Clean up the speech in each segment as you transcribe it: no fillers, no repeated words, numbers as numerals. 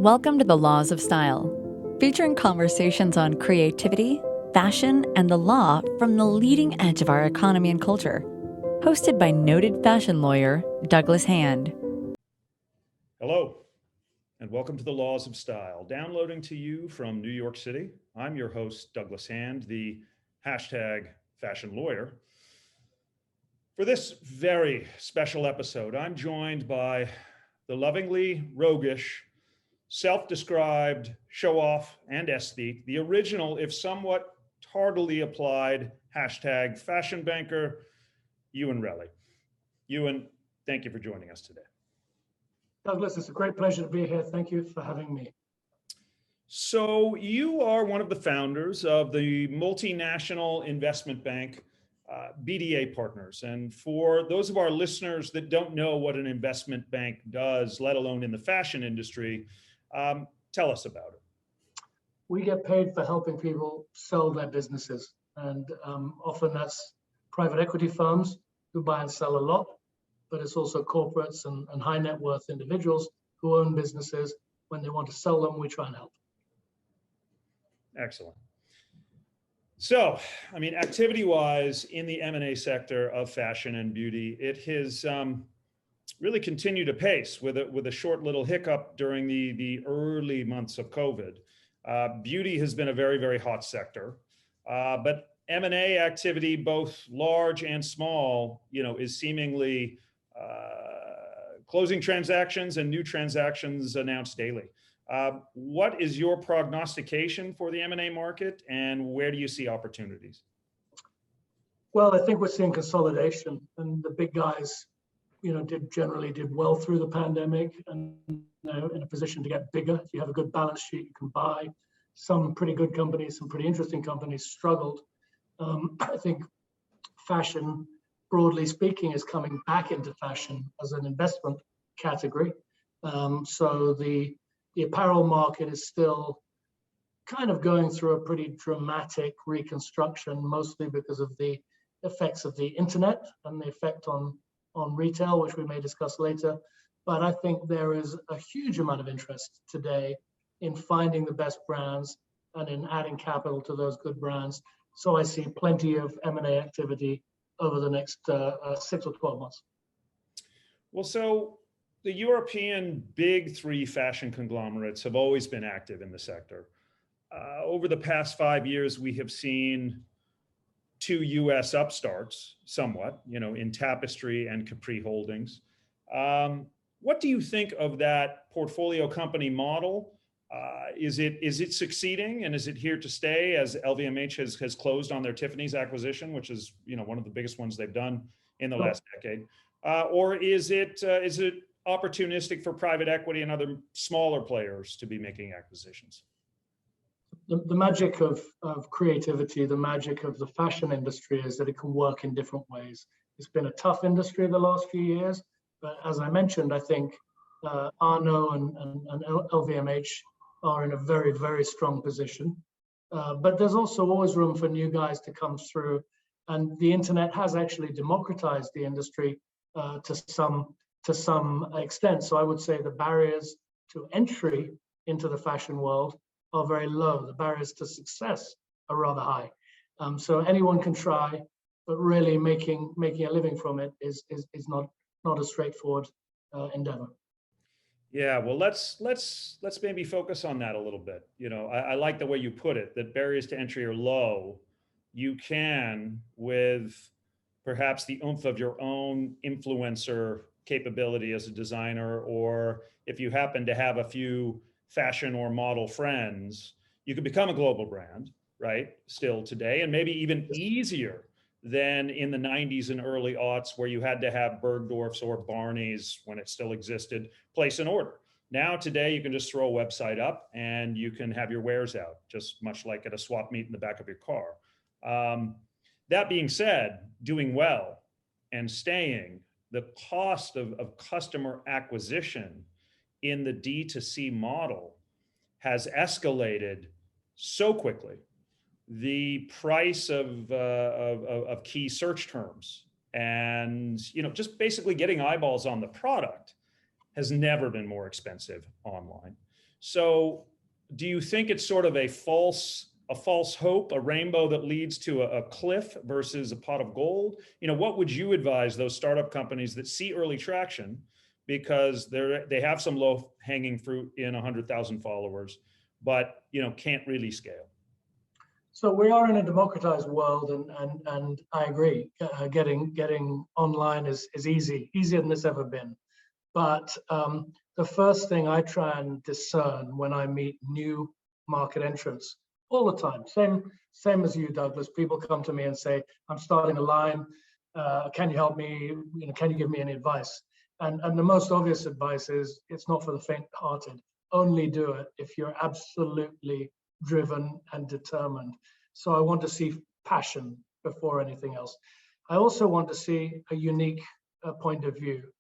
Welcome to the Laws of Style, featuring conversations on creativity, fashion, and the law from the leading edge of our economy and culture. Hosted by noted fashion lawyer Douglas Hand. Hello, and welcome to the Laws of Style. Downloading to you from New York City, I'm your host, Douglas Hand, the #fashion lawyer. For this very special episode, I'm joined by the lovingly roguish, self-described show-off and aesthete, the original, if somewhat tardily applied, #fashion banker, Euan Rellie. Euan, thank you for joining us today. Douglas, it's a great pleasure to be here. Thank you for having me. So you are one of the founders of the multinational investment bank, BDA Partners. And for those of our listeners that don't know what an investment bank does, let alone in the fashion industry, tell us about it. We get paid for helping people sell their businesses. And often that's private equity firms who buy and sell a lot, but it's also corporates and high net worth individuals who own businesses. When they want to sell them, we try and help. Excellent. So, I mean, activity-wise in the M&A sector of fashion and beauty, it has really continued apace with a short little hiccup during the early months of COVID. Beauty has been a very, very hot sector, but M&A activity, both large and small, is seemingly closing transactions and new transactions announced daily. What is your prognostication for the M&A market, and where do you see opportunities? Well, I think we're seeing consolidation, and the big guys, generally did well through the pandemic, and in a position to get bigger. If you have a good balance sheet, you can buy. Some pretty good companies, some pretty interesting companies struggled. I think fashion, broadly speaking, is coming back into fashion as an investment category. So the apparel market is still kind of going through a pretty dramatic reconstruction, mostly because of the effects of the internet and the effect on retail, which we may discuss later. But I think there is a huge amount of interest today in finding the best brands and in adding capital to those good brands. So I see plenty of M&A activity over the next 6 or 12 months. Well, so the European big three fashion conglomerates have always been active in the sector. Over the past 5 years, we have seen two US upstarts somewhat, in Tapestry and Capri Holdings. What do you think of that portfolio company model? Is it succeeding, and is it here to stay as LVMH has closed on their Tiffany's acquisition, which is one of the biggest ones they've done in the last decade? Or is it opportunistic for private equity and other smaller players to be making acquisitions? The magic of creativity, the magic of the fashion industry is that it can work in different ways. It's been a tough industry the last few years, but as I mentioned, I think Arnault and LVMH are in a very, very strong position. But there's also always room for new guys to come through. And the internet has actually democratized the industry to some extent. So I would say the barriers to entry into the fashion world are very low. The barriers to success are rather high. So anyone can try, but really making a living from it is not a straightforward endeavor. Yeah, well, let's maybe focus on that a little bit. I like the way you put it, that barriers to entry are low. You can, with perhaps the oomph of your own influencer capability as a designer, or if you happen to have a few fashion or model friends, you can become a global brand, right? Still today, and maybe even easier than in the 90s and early aughts, where you had to have Bergdorf's or Barney's, when it still existed, place an order. Now today, you can just throw a website up and you can have your wares out, just much like at a swap meet in the back of your car. That being said, doing well and staying, the cost of customer acquisition in the D2C model has escalated so quickly. The price of key search terms and just basically getting eyeballs on the product has never been more expensive online. So do you think it's sort of a false hope, a rainbow that leads to a cliff versus a pot of gold? What would you advise those startup companies that see early traction because they have some low hanging fruit in 100,000 followers, but can't really scale? So we are in a democratized world, and I agree. Getting online is easier than it's ever been. But the first thing I try and discern when I meet new market entrants all the time, same as you, Douglas. People come to me and say, "I'm starting a line. Can you help me? Can you give me any advice?" And the most obvious advice is, it's not for the faint-hearted. Only do it if you're absolutely driven and determined. So I want to see passion before anything else. I also want to see a unique point of view.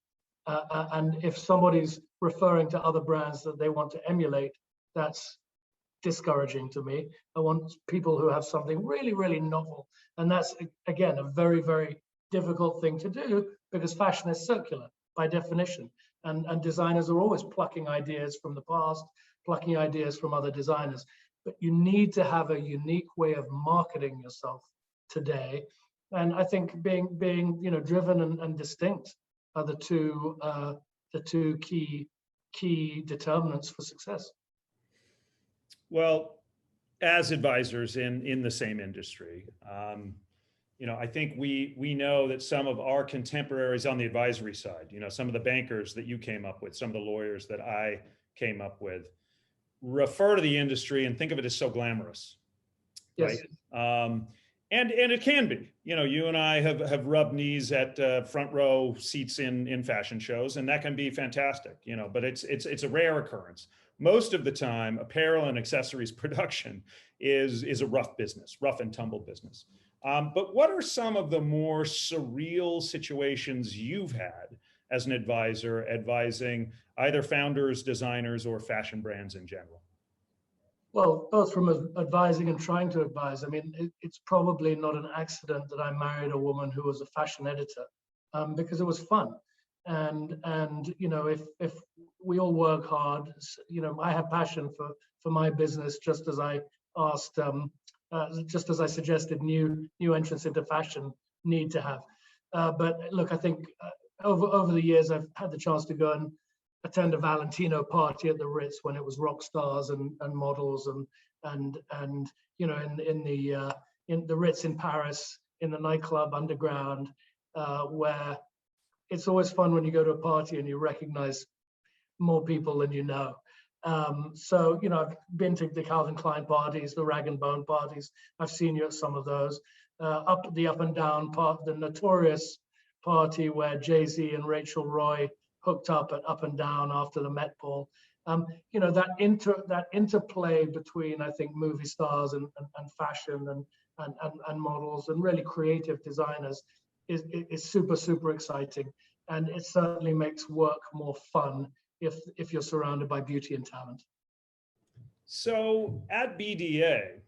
And if somebody's referring to other brands that they want to emulate, that's discouraging to me. I want people who have something really, really novel. And that's, again, a very, very difficult thing to do because fashion is circular by definition. And designers are always plucking ideas from the past, plucking ideas from other designers. But you need to have a unique way of marketing yourself today. And I think being driven and distinct are the two key determinants for success. Well, as advisors in the same industry, I think we know that some of our contemporaries on the advisory side, some of the bankers that you came up with, some of the lawyers that I came up with, refer to the industry and think of it as so glamorous, yes. Right? And it can be. You and I have rubbed knees at front row seats in fashion shows, and that can be fantastic. But it's a rare occurrence. Most of the time, apparel and accessories production is a rough business, rough and tumble business. But what are some of the more surreal situations you've had as an advisor advising either founders, designers, or fashion brands in general? Well, both from advising and trying to advise. I mean, it's probably not an accident that I married a woman who was a fashion editor, because it was fun. And if we all work hard, I have passion for my business, just as I asked, just as I suggested new entrants into fashion need to have. But look, I think over the years, I've had the chance to go and attend a Valentino party at the Ritz when it was rock stars and models and in the Ritz in Paris, in the nightclub underground, where it's always fun when you go to a party and you recognize more people than you know. So I've been to the Calvin Klein parties, the Rag and Bone parties. I've seen you at some of those. Up and down part, the notorious party where Jay-Z and Rachel Roy hooked up at Up and Down after the Met Ball. That interplay between, I think, movie stars and fashion and models and really creative designers is super, super exciting. And it certainly makes work more fun if you're surrounded by beauty and talent. So at BDA,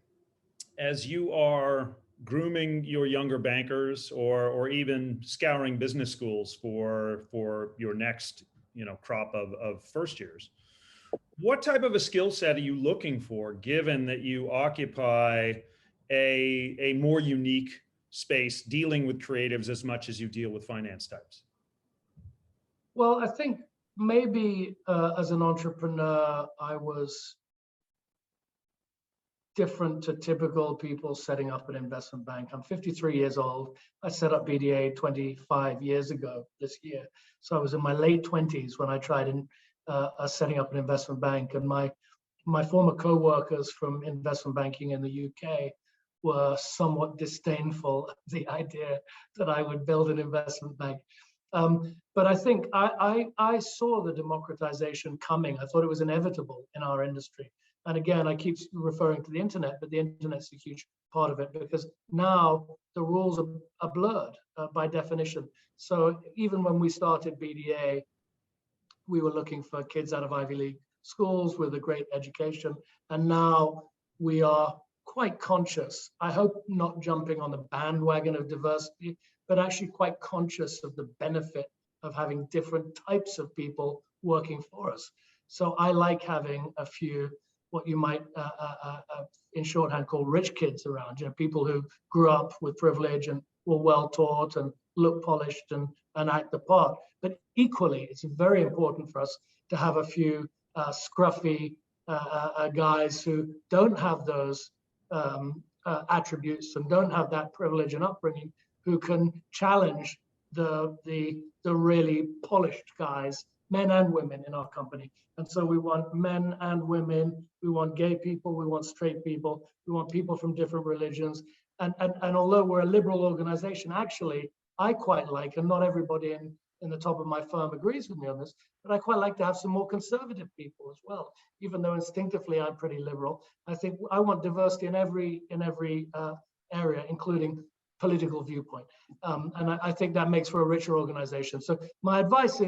as you are grooming your younger bankers or even scouring business schools for your next crop of first years, what type of a skill set are you looking for, given that you occupy a more unique space dealing with creatives as much as you deal with finance types? Well, I think maybe as an entrepreneur, I was different to typical people setting up an investment bank. I'm 53 years old. I set up BDA 25 years ago this year. So I was in my late 20s when I tried setting up an investment bank. And my former co-workers from investment banking in the UK were somewhat disdainful of the idea that I would build an investment bank. But I think I saw the democratization coming. I thought it was inevitable in our industry. And again, I keep referring to the internet, but the internet's a huge part of it because now the rules are blurred by definition. So even when we started BDA, we were looking for kids out of Ivy League schools with a great education. And now we are quite conscious, I hope not jumping on the bandwagon of diversity, but actually quite conscious of the benefit of having different types of people working for us. So I like having a few, what you might in shorthand call rich kids around, people who grew up with privilege and were well taught and look polished and act the part. But equally, it's very important for us to have a few scruffy guys who don't have those attributes and don't have that privilege and upbringing, who can challenge the really polished guys, men and women in our company. And so we want men and women, we want gay people, we want straight people, we want people from different religions. And although we're a liberal organization, actually, I quite like, and not everybody in the top of my firm agrees with me on this, but I quite like to have some more conservative people as well. Even though instinctively I'm pretty liberal, I think I want diversity in every area, including political viewpoint. And I think that makes for a richer organization. So my advice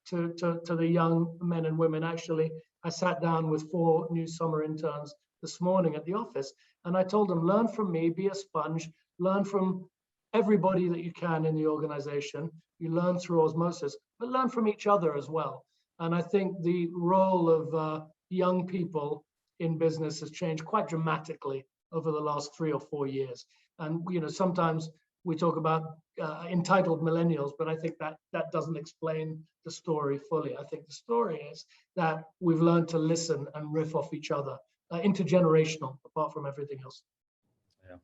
to the young men and women, actually, I sat down with 4 new summer interns this morning at the office, and I told them, learn from me, be a sponge, learn from everybody that you can in the organization. You learn through osmosis, but learn from each other as well. And I think the role of young people in business has changed quite dramatically over the last 3 or 4 years. And sometimes we talk about entitled millennials, but I think that doesn't explain the story fully. I think the story is that we've learned to listen and riff off each other, intergenerational, apart from everything else. Yeah.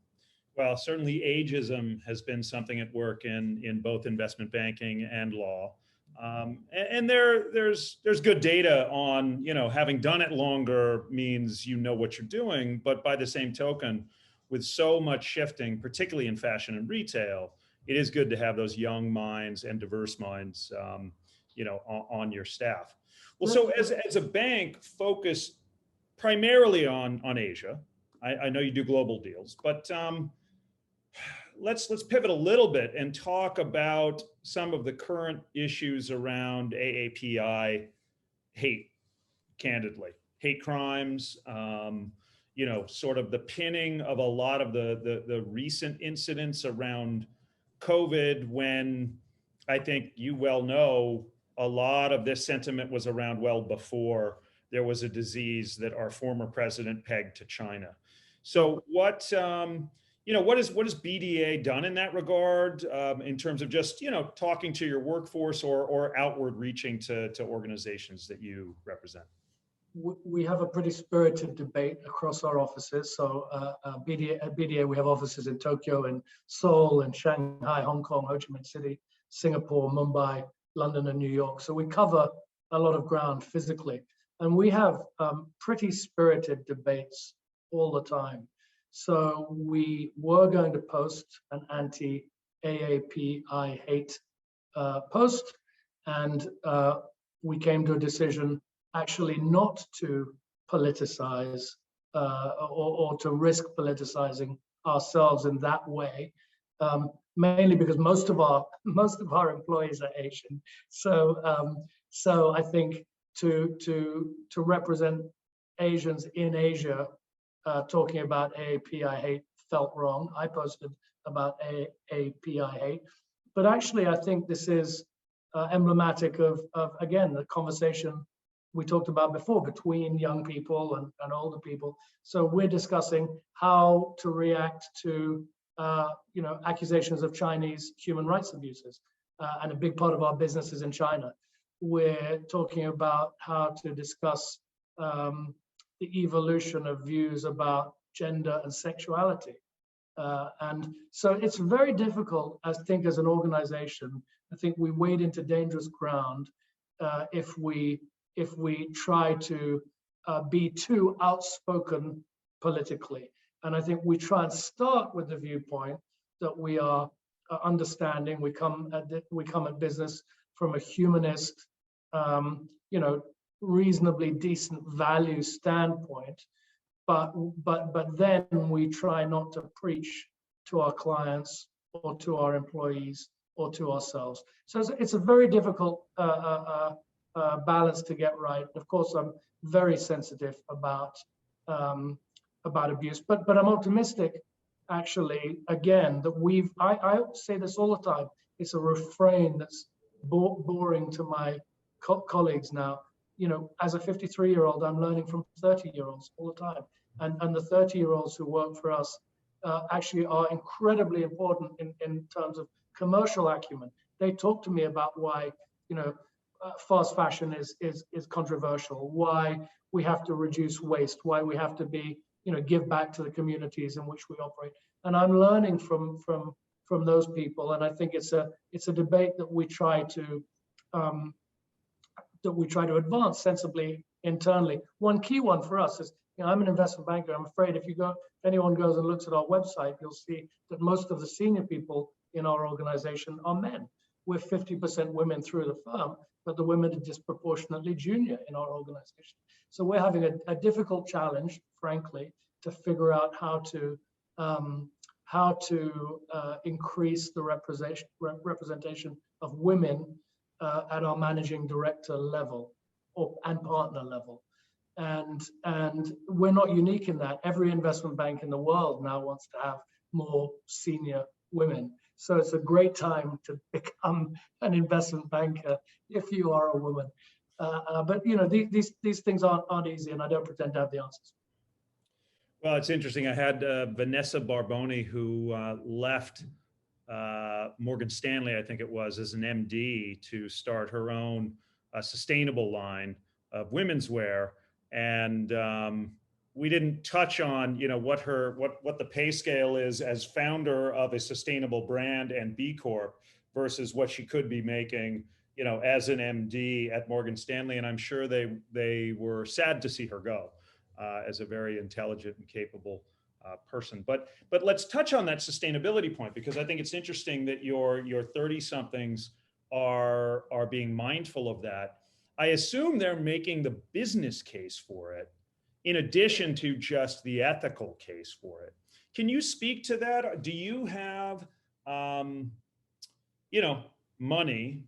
Well, certainly ageism has been something at work in both investment banking and law. And there's good data on, having done it longer means what you're doing, but by the same token, with so much shifting, particularly in fashion and retail, it is good to have those young minds and diverse minds, on your staff. Well, so as a bank focused primarily on Asia, I know you do global deals, but let's pivot a little bit and talk about some of the current issues around AAPI hate, candidly, hate crimes. Sort of the pinning of a lot of the recent incidents around COVID, when I think you well know a lot of this sentiment was around well before there was a disease that our former president pegged to China. So what has BDA done in that regard, in terms of just, talking to your workforce or outward reaching to organizations that you represent? We have a pretty spirited debate across our offices. So at BDA, we have offices in Tokyo, in Seoul, in Shanghai, Hong Kong, Ho Chi Minh City, Singapore, Mumbai, London, and New York. So we cover a lot of ground physically. And we have pretty spirited debates all the time. So we were going to post an anti-AAPI hate post, and we came to a decision actually not to politicize or to risk politicizing ourselves in that way, mainly because most of our employees are Asian. So I think to represent Asians in Asia talking about AAPI hate felt wrong. I posted about AAPI hate, but actually I think this is emblematic of again the conversation we talked about before between young people and older people. So we're discussing how to react to accusations of Chinese human rights abuses, and a big part of our business is in China. We're talking about how to discuss the evolution of views about gender and sexuality, and so it's very difficult, I think, as an organization. I think we wade into dangerous ground if we try to be too outspoken politically. And I think we try and start with the viewpoint that we are understanding. We come at business from a humanist, reasonably decent value standpoint, but then we try not to preach to our clients or to our employees or to ourselves. So it's a very difficult balance to get right. Of course, I'm very sensitive about abuse, but I'm optimistic, actually, again, that I say this all the time, it's a refrain that's boring to my colleagues now. as a 53-year-old, I'm learning from 30-year-olds all the time. And the 30-year-olds who work for us actually are incredibly important in terms of commercial acumen. They talk to me about why, fast fashion is controversial, why we have to reduce waste, why we have to be, give back to the communities in which we operate. And I'm learning from those people. And I think it's a debate that we try to advance sensibly internally. One key one for us is, I'm an investment banker. I'm afraid if anyone goes and looks at our website, you'll see that most of the senior people in our organization are men. We're 50% women through the firm, but the women are disproportionately junior in our organization. So we're having a difficult challenge, frankly, to figure out how to increase the representation of women at our managing director level and partner level. And we're not unique in that. Every investment bank in the world now wants to have more senior women. So it's a great time to become an investment banker if you are a woman. But these things aren't easy, and I don't pretend to have the answers. Well, it's interesting. I had Vanessa Barboni, who left Morgan Stanley, I think it was, as an MD to start her own sustainable line of women's wear. And we didn't touch on, what the pay scale is as founder of a sustainable brand and B Corp versus what she could be making, as an MD at Morgan Stanley. And I'm sure they were sad to see her go as a very intelligent and capable person. But let's touch on that sustainability point, because I think it's interesting that your 30-somethings are being mindful of that. I assume they're making the business case for it, in addition to just the ethical case for it. Can you speak to that? Do you have,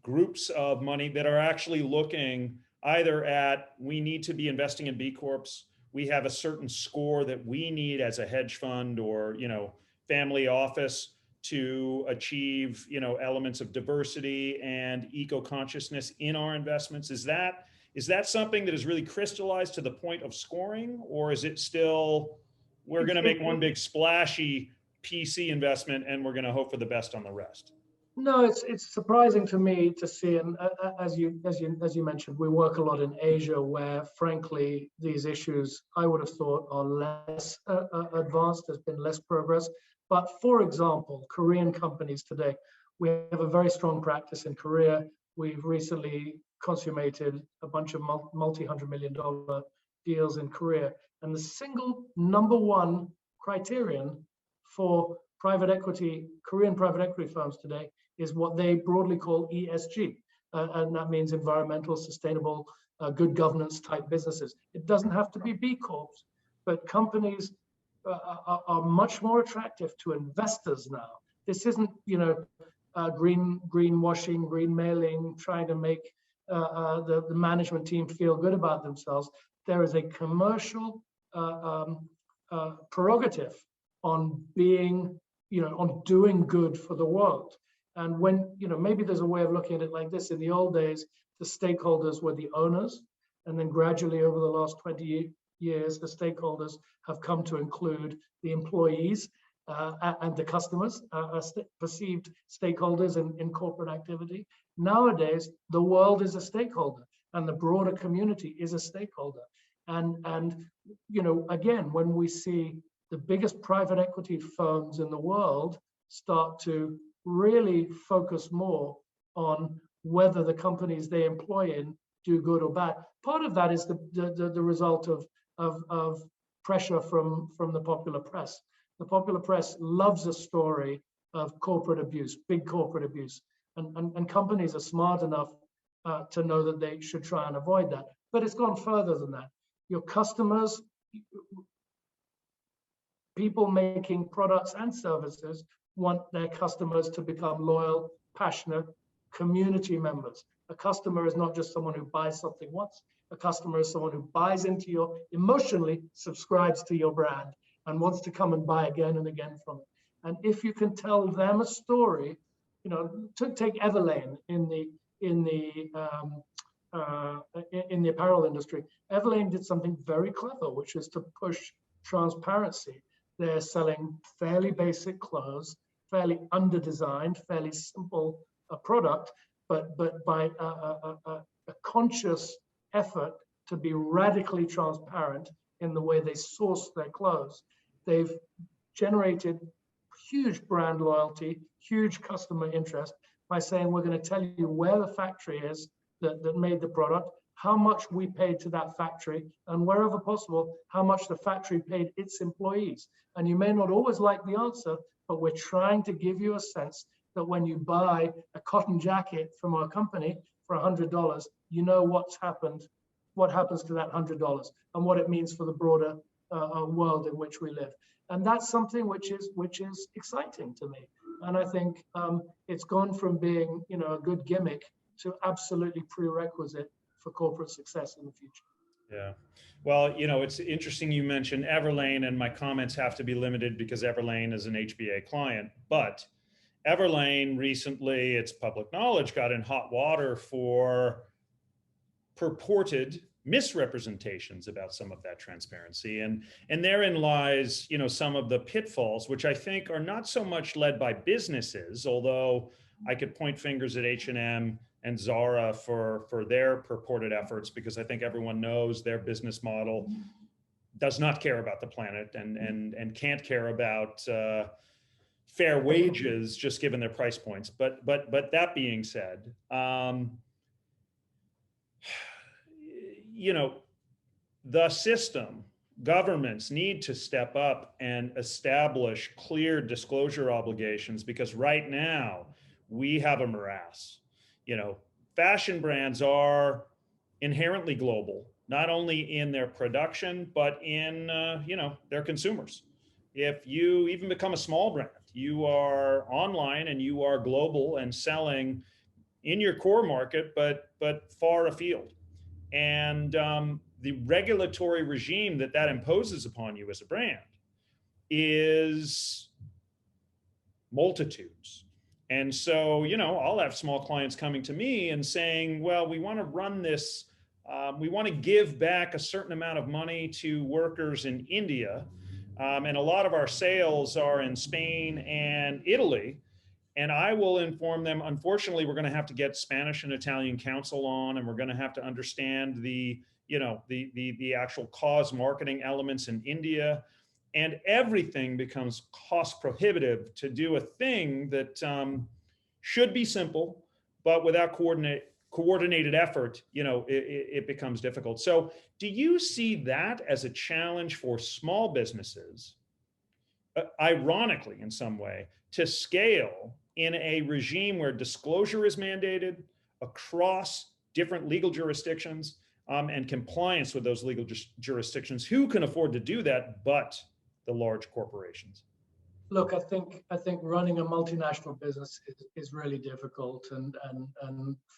groups of money that are actually looking either at, we need to be investing in B Corps, we have a certain score that we need as a hedge fund or, family office to achieve, elements of diversity and eco-consciousness in our investments? Is that something that is really crystallized to the point of scoring, or is it still, we're going to make one big splashy PC investment and we're going to hope for the best on the rest? No, it's surprising to me to see, and as you mentioned, we work a lot in Asia, where frankly these issues I would have thought are less advanced. There's been less progress. But for example, Korean companies today, we have a very strong practice in Korea. We've recently consummated a bunch of multi-$100-million deals in Korea, and the single number one criterion for Korean private equity firms today is what they broadly call ESG, and that means environmental, sustainable, good governance type businesses. It doesn't have to be B Corps, but companies are much more attractive to investors now. This isn't, greenwashing, green mailing, trying to make the management team feel good about themselves. There is a commercial prerogative on being, on doing good for the world. And when, maybe there's a way of looking at it like this. In the old days, the stakeholders were the owners. And then gradually over the last 20 years, the stakeholders have come to include the employees and the customers, perceived stakeholders in corporate activity. Nowadays, the world is a stakeholder and the broader community is a stakeholder. And again, when we see the biggest private equity firms in the world start to really focus more on whether the companies they employ in do good or bad. Part of that is the result of pressure from the popular press. The popular press loves a story of corporate abuse, big corporate abuse, and companies are smart enough to know that they should try and avoid that. But it's gone further than that. Your customers, people making products and services, want their customers to become loyal, passionate community members. A customer is not just someone who buys something once. A customer is someone who buys into emotionally subscribes to your brand and wants to come and buy again and again from it. And if you can tell them a story, take Everlane in the in the apparel industry, Everlane did something very clever, which is to push transparency. They're selling fairly basic clothes, fairly under-designed, fairly simple product, but by a conscious effort to be radically transparent in the way they source their clothes, they've generated huge brand loyalty, huge customer interest by saying, we're going to tell you where the factory is that made the product, how much we paid to that factory, and wherever possible, how much the factory paid its employees. And you may not always like the answer, but we're trying to give you a sense that when you buy a cotton jacket from our company for $100, you know what happens to that $100 and what it means for the broader world in which we live. And that's something which is exciting to me. And I think it's gone from being, a good gimmick to absolutely prerequisite for corporate success in the future. Yeah. Well, it's interesting you mentioned Everlane, and my comments have to be limited because Everlane is an HBA client. But Everlane recently, it's public knowledge, got in hot water for purported misrepresentations about some of that transparency. And therein lies, some of the pitfalls, which I think are not so much led by businesses, although I could point fingers at H&M and Zara for their purported efforts, because I think everyone knows their business model does not care about the planet and can't care about fair wages just given their price points. But that being said, the system, governments need to step up and establish clear disclosure obligations, because right now we have a morass. Fashion brands are inherently global, not only in their production, but in, their consumers. If you even become a small brand, you are online and you are global and selling in your core market, but far afield. And the regulatory regime that imposes upon you as a brand is multitudes. And so, I'll have small clients coming to me and saying, well, we want to run this, we want to give back a certain amount of money to workers in India. And a lot of our sales are in Spain and Italy. And I will inform them, unfortunately, we're going to have to get Spanish and Italian counsel on, and we're going to have to understand the actual cause marketing elements in India. And everything becomes cost prohibitive to do a thing that should be simple, but without coordinated effort, it becomes difficult. So do you see that as a challenge for small businesses, ironically in some way, to scale in a regime where disclosure is mandated across different legal jurisdictions, and compliance with those legal jurisdictions? Who can afford to do that but the large corporations? Look, I think running a multinational business is really difficult. And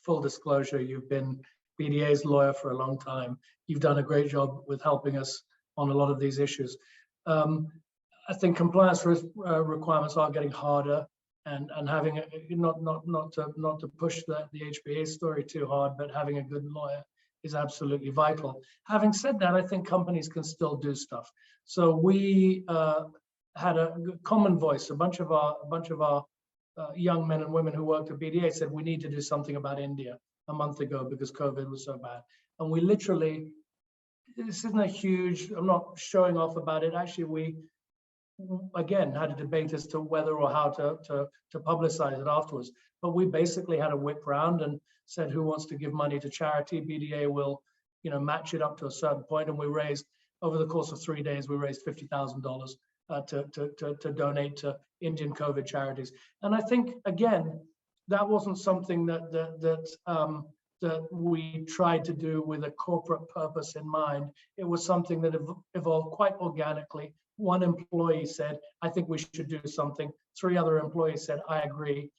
full disclosure, you've been BDA's lawyer for a long time. You've done a great job with helping us on a lot of these issues. I think compliance requirements are getting harder, and having not to push the HBA story too hard, but having a good lawyer is absolutely vital. Having said that, I think companies can still do stuff. So we had a common voice. A bunch of our young men and women who worked at BDA said we need to do something about India a month ago because COVID was so bad. And we literally, this isn't a huge, I'm not showing off about it. Actually, we again had a debate as to whether or how to publicize it afterwards. But we basically had a whip round and said, who wants to give money to charity? BDA will, match it up to a certain point. And we raised, over the course of 3 days, we raised $50,000 to donate to Indian COVID charities. And I think, again, that wasn't something that we tried to do with a corporate purpose in mind. It was something that evolved quite organically. One employee said, I think we should do something. 3 other employees said, I agree.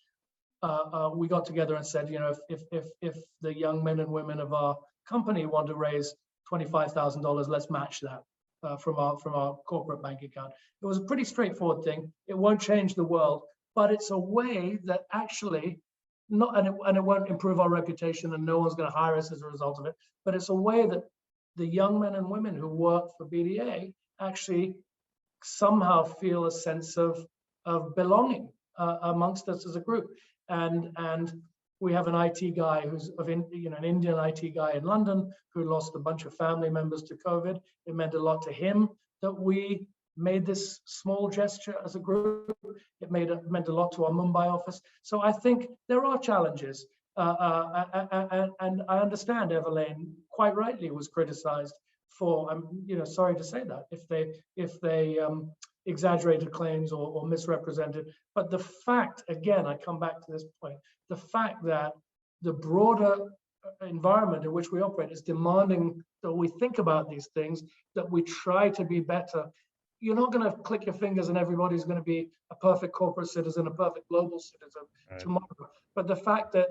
We got together and said, if the young men and women of our company want to raise $25,000, let's match that from our corporate bank account. It was a pretty straightforward thing. It won't change the world, but it's a way that actually and it won't improve our reputation, and no one's going to hire us as a result of it. But it's a way that the young men and women who work for BDA actually somehow feel a sense of belonging amongst us as a group. And we have an IT guy who's an Indian IT guy in London who lost a bunch of family members to COVID. It meant a lot to him that we made this small gesture as a group. It meant a lot to our Mumbai office. So I think there are challenges. And I understand Everlane quite rightly was criticized for, I'm sorry to say that, if they exaggerated claims or misrepresented. But the fact, again, I come back to this point, the fact that the broader environment in which we operate is demanding that we think about these things, that we try to be better. You're not going to click your fingers and everybody's going to be a perfect corporate citizen, a perfect global citizen tomorrow. But the fact that,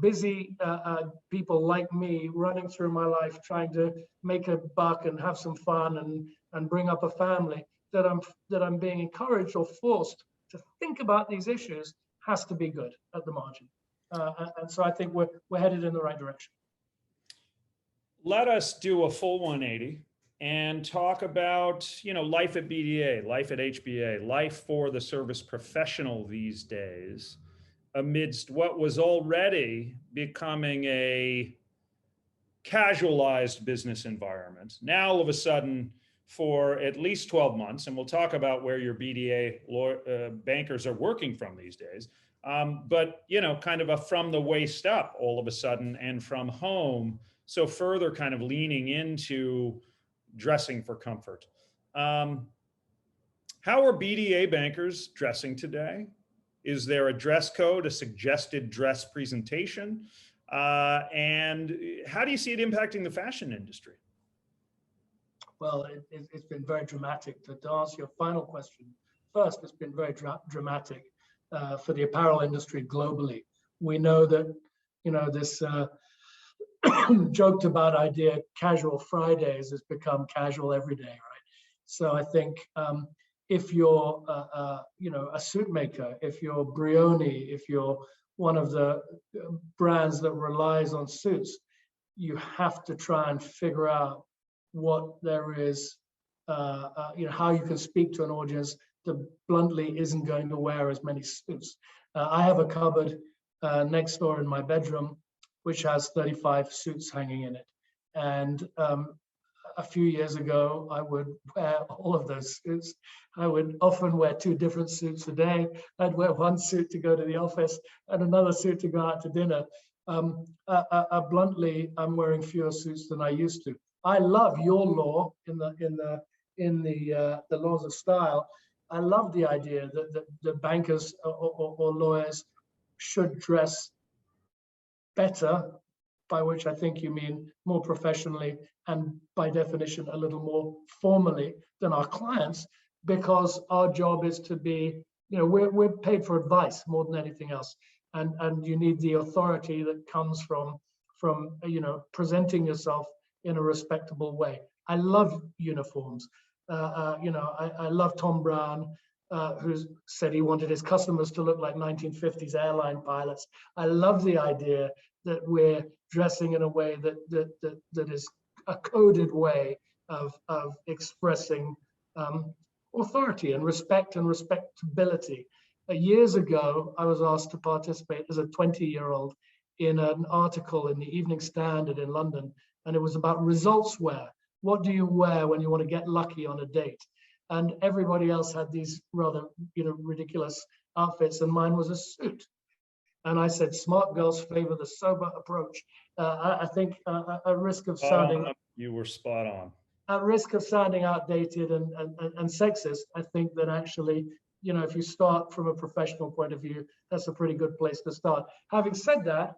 busy people like me running through my life, trying to make a buck and have some fun and bring up a family, that I'm being encouraged or forced to think about these issues has to be good at the margin. And so I think we're headed in the right direction. Let us do a full 180 and talk about, life at BDA, life at HBA, life for the service professional these days, amidst what was already becoming a casualized business environment. Now, all of a sudden, for at least 12 months, and we'll talk about where your BDA bankers are working from these days, but, kind of a from the waist up all of a sudden and from home. So further kind of leaning into dressing for comfort. How are BDA bankers dressing today? Is there a dress code, a suggested dress presentation? And how do you see it impacting the fashion industry? Well, it's been very dramatic. To answer your final question first, it's been very dramatic for the apparel industry globally. We know that, this joked about idea, casual Fridays, has become casual every day, right? So I think if you're, a suit maker, if you're Brioni, if you're one of the brands that relies on suits, you have to try and figure out what there is, how you can speak to an audience that bluntly isn't going to wear as many suits. I have a cupboard next door in my bedroom, which has 35 suits hanging in it. And a few years ago, I would wear all of those suits. I would often wear 2 different suits a day. I'd wear one suit to go to the office and another suit to go out to dinner. Bluntly, I'm wearing fewer suits than I used to. I love your law in the laws of style. I love the idea that the bankers or lawyers should dress better, by which I think you mean more professionally and by definition a little more formally than our clients, because our job is to be, we're paid for advice more than anything else, and you need the authority that comes from presenting yourself in a respectable way. I love uniforms. I love Tom Brown, who said he wanted his customers to look like 1950s airline pilots. I love the idea that we're dressing in a way that is a coded way of expressing authority and respect and respectability. Years ago, I was asked to participate as a 20-year-old in an article in the Evening Standard in London, and it was about results wear. What do you wear when you want to get lucky on a date? And everybody else had these rather, ridiculous outfits, and mine was a suit. And I said, smart girls favor the sober approach. I think at risk of sounding... You were spot on. At risk of sounding outdated and sexist, I think that actually, if you start from a professional point of view, that's a pretty good place to start. Having said that,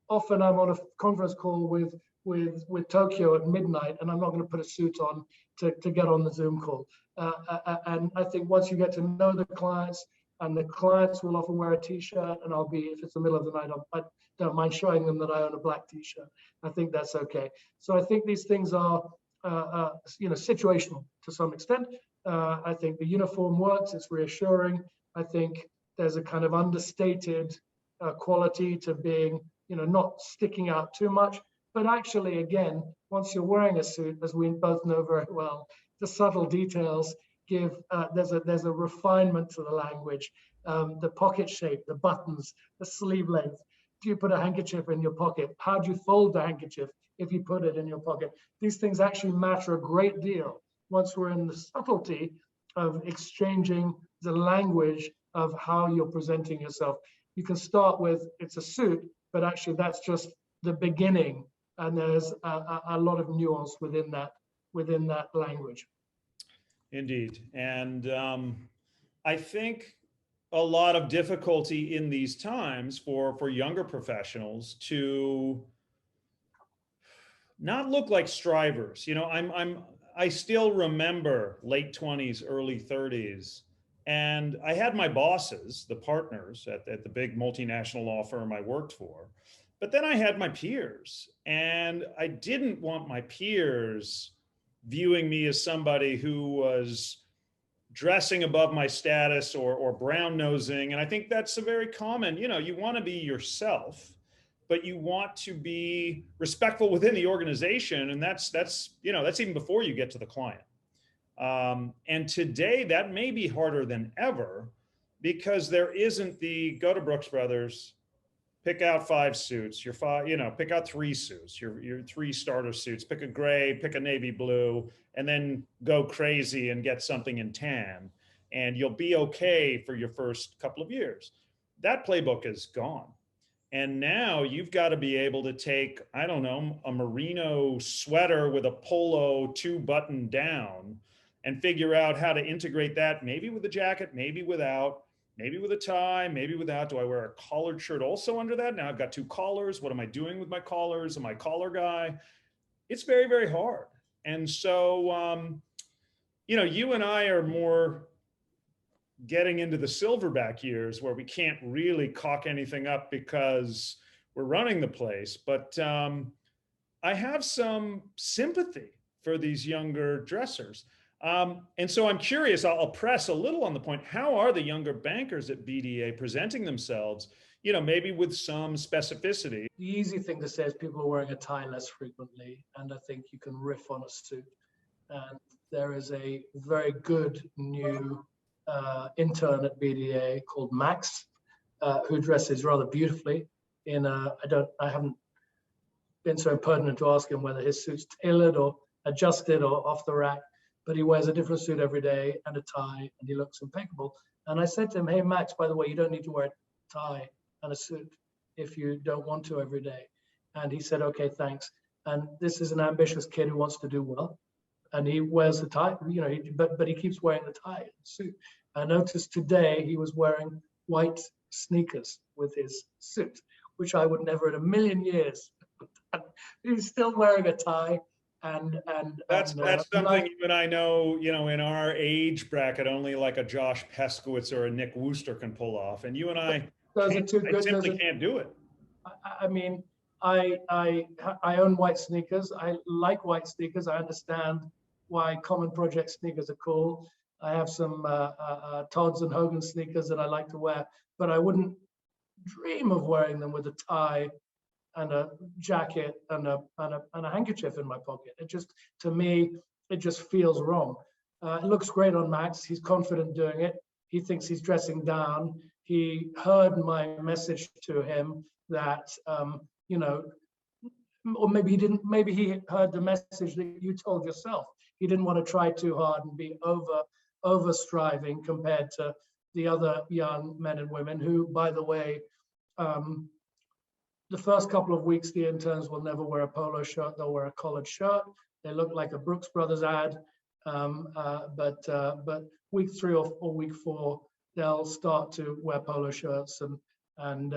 often I'm on a conference call with Tokyo at midnight, and I'm not going to put a suit on to get on the Zoom call. And I think once you get to know the clients, and the clients will often wear a t-shirt, and if it's the middle of the night, I don't mind showing them that I own a black t-shirt. I think that's okay. So I think these things are, situational to some extent. I think the uniform works, it's reassuring. I think there's a kind of understated quality to being, not sticking out too much. But actually, again, once you're wearing a suit, as we both know very well, the subtle details give, there's a refinement to the language, the pocket shape, the buttons, the sleeve length. Do you put a handkerchief in your pocket? How do you fold the handkerchief if you put it in your pocket? These things actually matter a great deal once we're in the subtlety of exchanging the language of how you're presenting yourself. You can start with, it's a suit, but actually that's just the beginning. And there's a lot of nuance within that language. Indeed. And I think a lot of difficulty in these times for younger professionals to not look like strivers. I still remember late 20s, early 30s, and I had my bosses, the partners at the big multinational law firm I worked for, but then I had my peers, and I didn't want my peers viewing me as somebody who was dressing above my status or brown nosing. And I think that's a very common, you want to be yourself, but you want to be respectful within the organization. And that's even before you get to the client. And today that may be harder than ever because there isn't the go to Brooks Brothers, pick out 5 suits, pick out 3 suits, your 3 starter suits, pick a gray, pick a navy blue, and then go crazy and get something in tan. And you'll be okay for your first couple of years. That playbook is gone. And now you've got to be able to take, I don't know, a merino sweater with a polo 2-button down and figure out how to integrate that, maybe with a jacket, maybe without, maybe with a tie, maybe without. Do I wear a collared shirt also under that? Now I've got 2 collars. What am I doing with my collars? Am I a collar guy? It's very, very hard. And so, you and I are more getting into the silverback years where we can't really cock anything up because we're running the place. But I have some sympathy for these younger dressers. And so I'm curious, I'll press a little on the point. How are the younger bankers at BDA presenting themselves, maybe with some specificity? The easy thing to say is people are wearing a tie less frequently. And I think you can riff on a suit. And there is a very good new intern at BDA called Max, who dresses rather beautifully in I haven't been so impertinent to ask him whether his suit's tailored or adjusted or off the rack, but he wears a different suit every day and a tie, and he looks impeccable. And I said to him, hey, Max, by the way, you don't need to wear a tie and a suit if you don't want to every day. And he said, okay, thanks. And this is an ambitious kid who wants to do well. And he wears the tie, but he keeps wearing the tie and suit. I noticed today he was wearing white sneakers with his suit, which I would never in a million years. He's still wearing a tie. And that's something you and I know, in our age bracket, only like a Josh Peskowitz or a Nick Wooster can pull off. And you and I simply can't do it. I mean, I own white sneakers. I like white sneakers. I understand why Common Project sneakers are cool. I have some Tod's and Hogan sneakers that I like to wear, but I wouldn't dream of wearing them with a tie and a jacket and a handkerchief in my pocket. It just, to me, it just feels wrong. It looks great on Max. He's confident doing it. He thinks he's dressing down. He heard my message to him that, or maybe he didn't, maybe he heard the message that you told yourself. He didn't want to try too hard and be over striving compared to the other young men and women who, by the way, the first couple of weeks, the interns will never wear a polo shirt. They'll wear a collared shirt. They look like a Brooks Brothers ad. But week 3 or week 4, they'll start to wear polo shirts and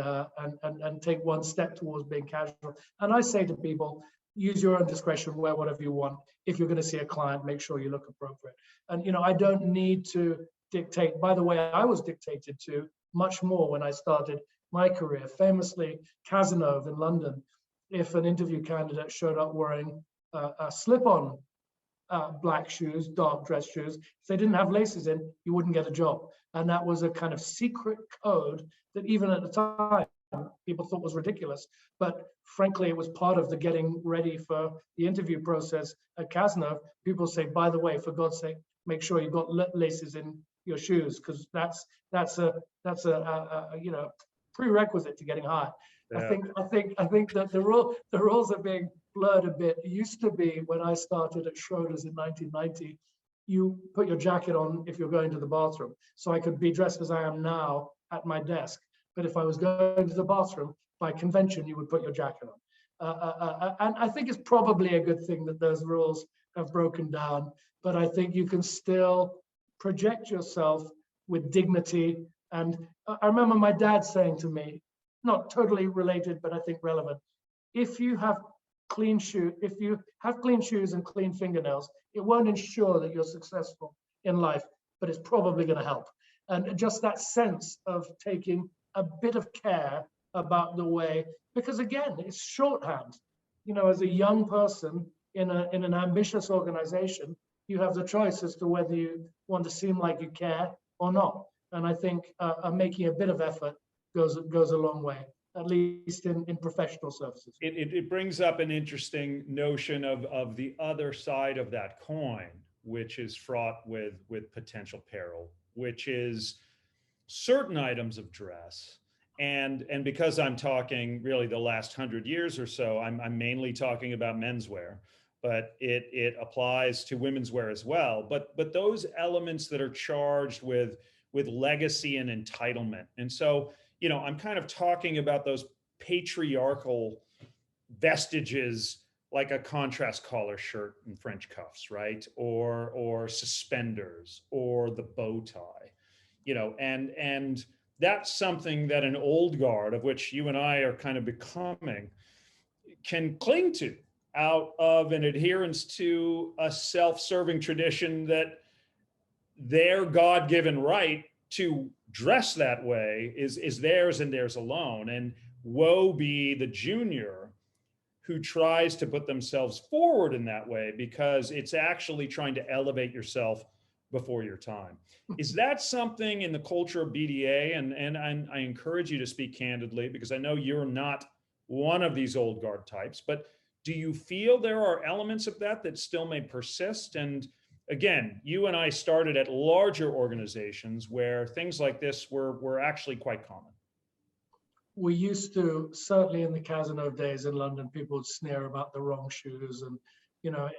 take one step towards being casual. And I say to people, use your own discretion, wear whatever you want. If you're going to see a client, make sure you look appropriate. And I don't need to dictate. By the way, I was dictated to much more when I started my career. Famously, Cazenove in London, if an interview candidate showed up wearing a slip-on black shoes, dark dress shoes, if they didn't have laces in, you wouldn't get a job. And that was a kind of secret code that even at the time people thought was ridiculous. But frankly, it was part of the getting ready for the interview process at Cazenove. People say, by the way, for God's sake, make sure you've got laces in your shoes, because that's a you know, prerequisite to getting hired. Yeah. I think that the rules are being blurred a bit. It used to be, when I started at Schroeder's in 1990, you put your jacket on if you're going to the bathroom. So I could be dressed as I am now at my desk. But if I was going to the bathroom, by convention, you would put your jacket on. And I think it's probably a good thing that those rules have broken down. But I think you can still project yourself with dignity. And I remember my dad saying to me, not totally related, but I think relevant, if you have clean shoes and clean fingernails, it won't ensure that you're successful in life, but it's probably going to help. And just that sense of taking a bit of care about the way, because again, it's shorthand. You know, as a young person in an ambitious organization, you have the choice as to whether you want to seem like you care or not. And I think making a bit of effort goes a long way, at least in professional services. It brings up an interesting notion of the other side of that coin, which is fraught with potential peril, which is certain items of dress. And because I'm talking really the last 100 years or so, I'm mainly talking about menswear, but it applies to women's wear as well. But those elements that are charged with legacy and entitlement. And so, you know, I'm kind of talking about those patriarchal vestiges, like a contrast collar shirt and French cuffs, right? Or suspenders, or the bow tie, you know, and that's something that an old guard, of which you and I are kind of becoming, can cling to out of an adherence to a self-serving tradition that their God-given right to dress that way is theirs and theirs alone. And woe be the junior who tries to put themselves forward in that way, because it's actually trying to elevate yourself before your time. Is that something in the culture of BDA? And I encourage you to speak candidly, because I know you're not one of these old guard types, but do you feel there are elements of that still may persist? And again, you and I started at larger organizations where things like this were actually quite common. We used to, certainly in the Cazenove days in London, people would sneer about the wrong shoes, and, you know,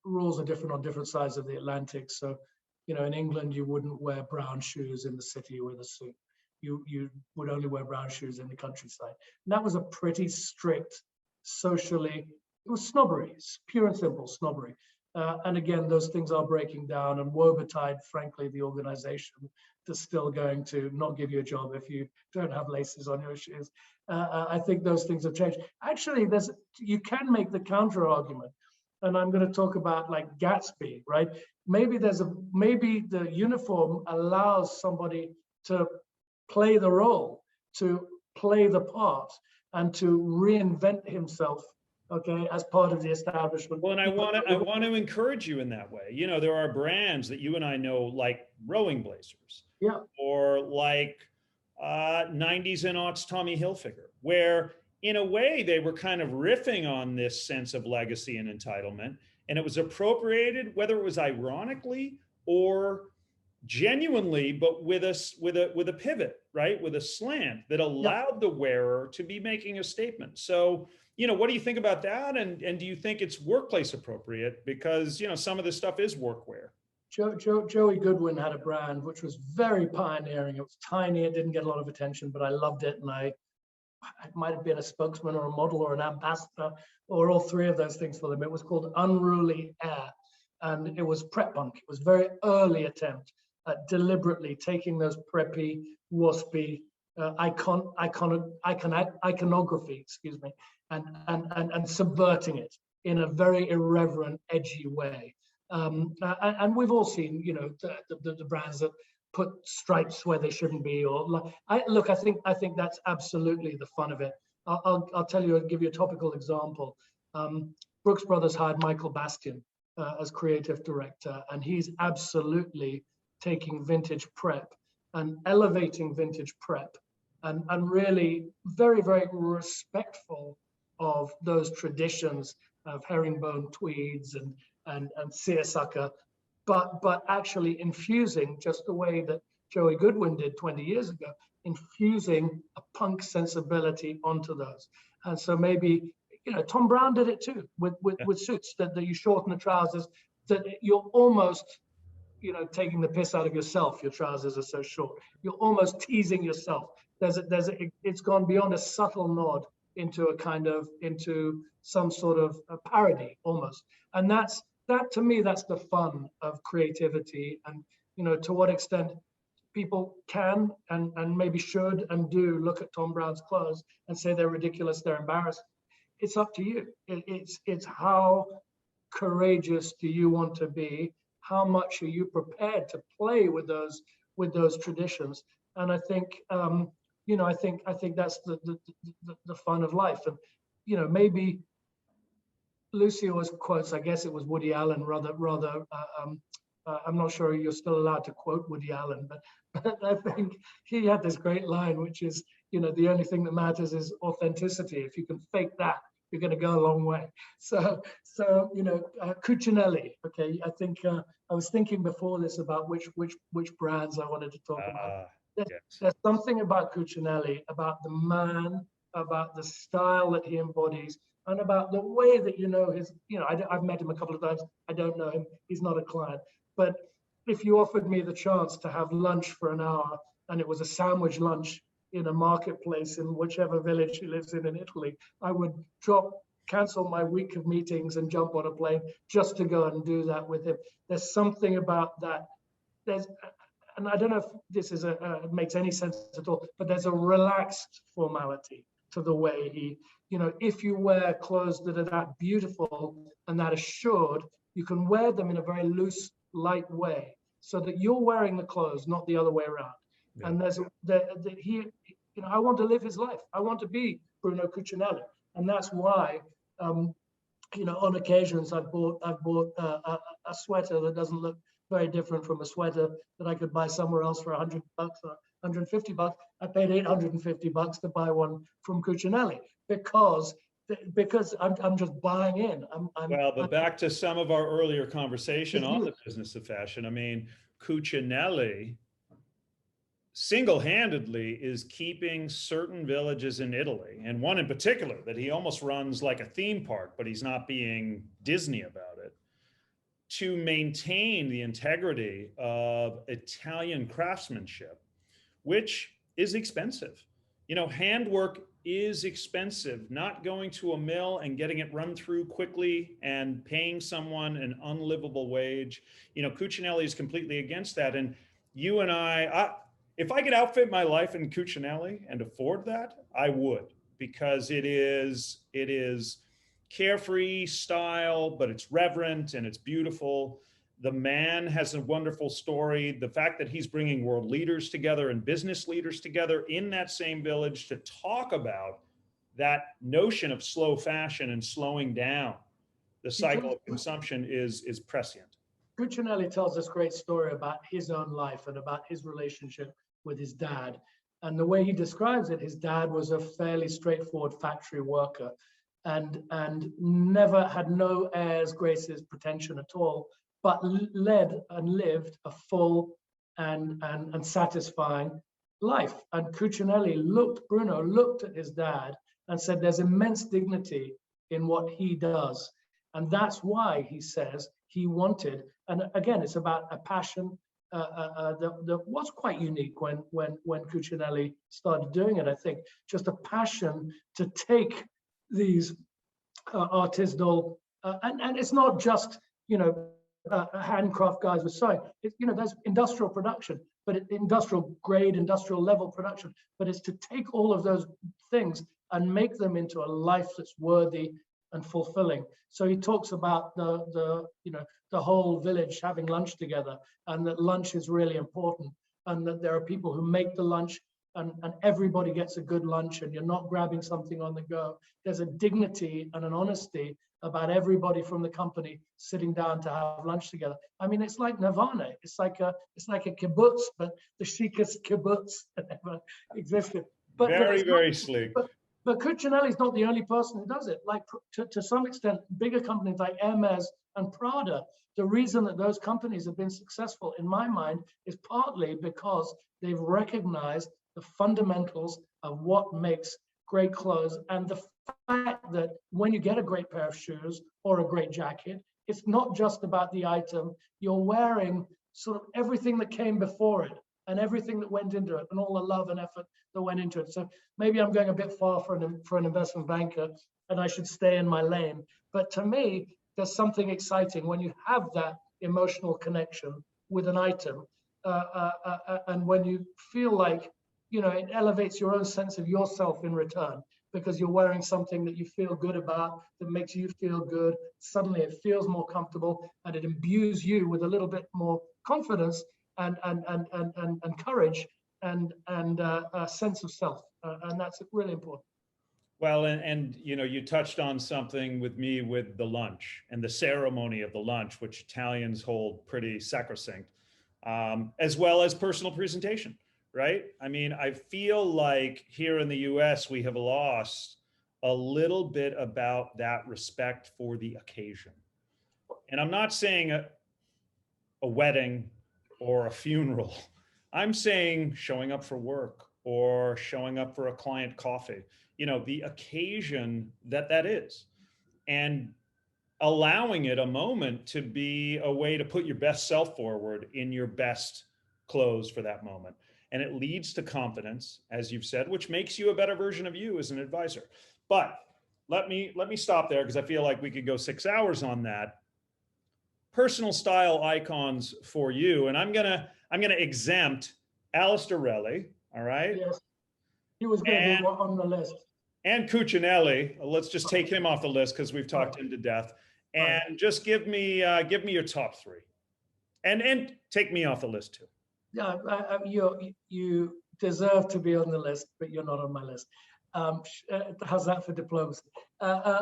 rules are different on different sides of the Atlantic. So, you know, in England, you wouldn't wear brown shoes in the city with a suit. You would only wear brown shoes in the countryside. And that was a pretty strict, socially, it was snobbery, it's pure and simple snobbery. And again, those things are breaking down, and woe betide, frankly, the organization that's still going to not give you a job if you don't have laces on your shoes. I think those things have changed. Actually, you can make the counter argument, and I'm going to talk about like Gatsby, right? Maybe the uniform allows somebody to play the role, to play the part, and to reinvent himself, okay, as part of the establishment. Well, and I want to encourage you in that way. You know, there are brands that you and I know, like Rowing Blazers, yeah, or like 90s and aughts Tommy Hilfiger, where in a way they were kind of riffing on this sense of legacy and entitlement, and it was appropriated, whether it was ironically or genuinely, but with a pivot, right, with a slant that allowed the wearer to be making a statement. So, you know, what do you think about that? And do you think it's workplace appropriate? Because, you know, some of this stuff is workwear. Joey Goodwin had a brand which was very pioneering. It was tiny, it didn't get a lot of attention, but I loved it. And I might have been a spokesman or a model or an ambassador or all three of those things for them. It was called Unruly Air. And it was prep punk. It was a very early attempt at deliberately taking those preppy, waspy, iconography, excuse me, and subverting it in a very irreverent, edgy way. And we've all seen, you know, the brands that put stripes where they shouldn't be, or look. I think that's absolutely the fun of it. I'll tell you, I'll give you a topical example. Brooks Brothers hired Michael Bastian as creative director, and he's absolutely taking vintage prep and elevating vintage prep and really very, very respectful of those traditions of herringbone tweeds and seersucker, but actually infusing, just the way that Joey Goodwin did 20 years ago, infusing a punk sensibility onto those. And so maybe, Tom Brown did it too with suits, that you shorten the trousers, that you're almost, taking the piss out of yourself. Your trousers are so short. You're almost teasing yourself. It's gone beyond a subtle nod into some sort of a parody almost. And that to me, that's the fun of creativity. And, to what extent people can and maybe should and do look at Tom Brown's clothes and say they're ridiculous, they're embarrassing. It's up to you. It's how courageous do you want to be? How much are you prepared to play with those traditions? And I think I think that's the fun of life. And maybe Lucy always quotes, I guess it was Woody Allen, rather. I'm not sure you're still allowed to quote Woody Allen, but I think he had this great line, which is, the only thing that matters is authenticity. If you can fake that, you're going to go a long way. So Cucinelli. Okay, I think I was thinking before this about which brands I wanted to talk about. There's something about Cucinelli, about the man, about the style that he embodies, and about the way that I've met him a couple of times. I don't know him. He's not a client. But if you offered me the chance to have lunch for an hour, and it was a sandwich lunch in a marketplace in whichever village he lives in Italy, I would cancel my week of meetings and jump on a plane just to go and do that with him. There's something about that. And I don't know if this makes any sense at all, but there's a relaxed formality to the way he, if you wear clothes that are that beautiful and that assured, you can wear them in a very loose, light way, so that you're wearing the clothes, not the other way around. Yeah. And I want to live his life. I want to be Bruno Cucinelli, and that's why, on occasions I've bought a sweater that doesn't look very different from a sweater that I could buy somewhere else for $100 or $150. I paid $850 to buy one from Cucinelli because I'm just buying in. But back to some of our earlier conversation on the business of fashion. I mean, Cucinelli single-handedly is keeping certain villages in Italy, and one in particular that he almost runs like a theme park, but he's not being Disney about it, to maintain the integrity of Italian craftsmanship, which is expensive. Handwork is expensive. Not going to a mill and getting it run through quickly and paying someone an unlivable wage. Cucinelli is completely against that. And you and I if I could outfit my life in Cucinelli and afford that, I would, because it is carefree style, but it's reverent and it's beautiful. The man has a wonderful story. The fact that he's bringing world leaders together and business leaders together in that same village to talk about that notion of slow fashion and slowing down the cycle of consumption is prescient. Cucinelli tells this great story about his own life and about his relationship with his dad. And the way he describes it, his dad was a fairly straightforward factory worker and never had no airs, graces, pretension at all, but led and lived a full and satisfying life. And Bruno looked at his dad and said, there's immense dignity in what he does. And that's why he says he wanted, and again, it's about a passion that was quite unique when Cucinelli started doing it. I think just a passion to take these artisanal, and it's not just, handcraft guys with sewing. There's industrial production, but industrial grade, industrial level production. But it's to take all of those things and make them into a life that's worthy and fulfilling. So he talks about the whole village having lunch together, and that lunch is really important, and that there are people who make the lunch, and everybody gets a good lunch, and you're not grabbing something on the go. There's a dignity and an honesty about everybody from the company sitting down to have lunch together. I mean, it's like nirvana. It's like a kibbutz, but the chicest kibbutz that ever existed. Very, it's not, very sleek. but Cucinelli's not the only person who does it. Like to some extent, bigger companies like Hermes and Prada, the reason that those companies have been successful, in my mind, is partly because they've recognized the fundamentals of what makes great clothes, and the fact that when you get a great pair of shoes or a great jacket, it's not just about the item. You're wearing sort of everything that came before it and everything that went into it and all the love and effort that went into it. So maybe I'm going a bit far for an investment banker and I should stay in my lane. But to me, there's something exciting when you have that emotional connection with an item, and when you feel like, you know, it elevates your own sense of yourself in return, because you're wearing something that you feel good about, that makes you feel good. Suddenly it feels more comfortable and it imbues you with a little bit more confidence and courage and a sense of self. And that's really important. Well, and you know, you touched on something with me with the lunch and the ceremony of the lunch, which Italians hold pretty sacrosanct, as well as personal presentation, right? I mean, I feel like here in the US, we have lost a little bit about that respect for the occasion. And I'm not saying a wedding or a funeral. I'm saying showing up for work or showing up for a client coffee, you know, the occasion that is, and allowing it a moment to be a way to put your best self forward in your best clothes for that moment. And it leads to confidence, as you've said, which makes you a better version of you as an advisor. But let me stop there, because I feel like we could go 6 hours on that. Personal style icons for you, and I'm gonna exempt Euan Rellie, all right? Yes, he was going to be on the list. And Cucinelli, let's just take him off the list because we've talked him to death. And just give me your top 3, and take me off the list too. Yeah, you deserve to be on the list, but you're not on my list. How's that for diplomacy?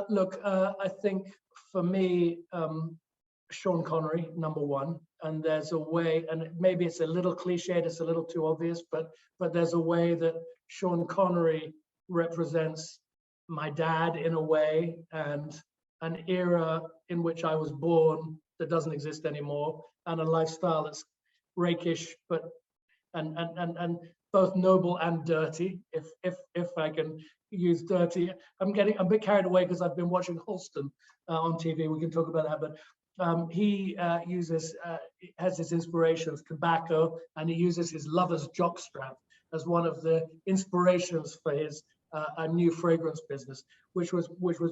Look, I think for me, Sean Connery, number 1, and there's a way, and maybe it's a little cliched, it's a little too obvious, but there's a way that Sean Connery represents my dad in a way, and an era in which I was born that doesn't exist anymore, and a lifestyle that's rakish, but and both noble and dirty, if I can use dirty. I'm getting a bit carried away because I've been watching Holston on TV. We can talk about that, but he has his inspirations, tobacco, and he uses his lover's jockstrap as one of the inspirations for his a new fragrance business, which was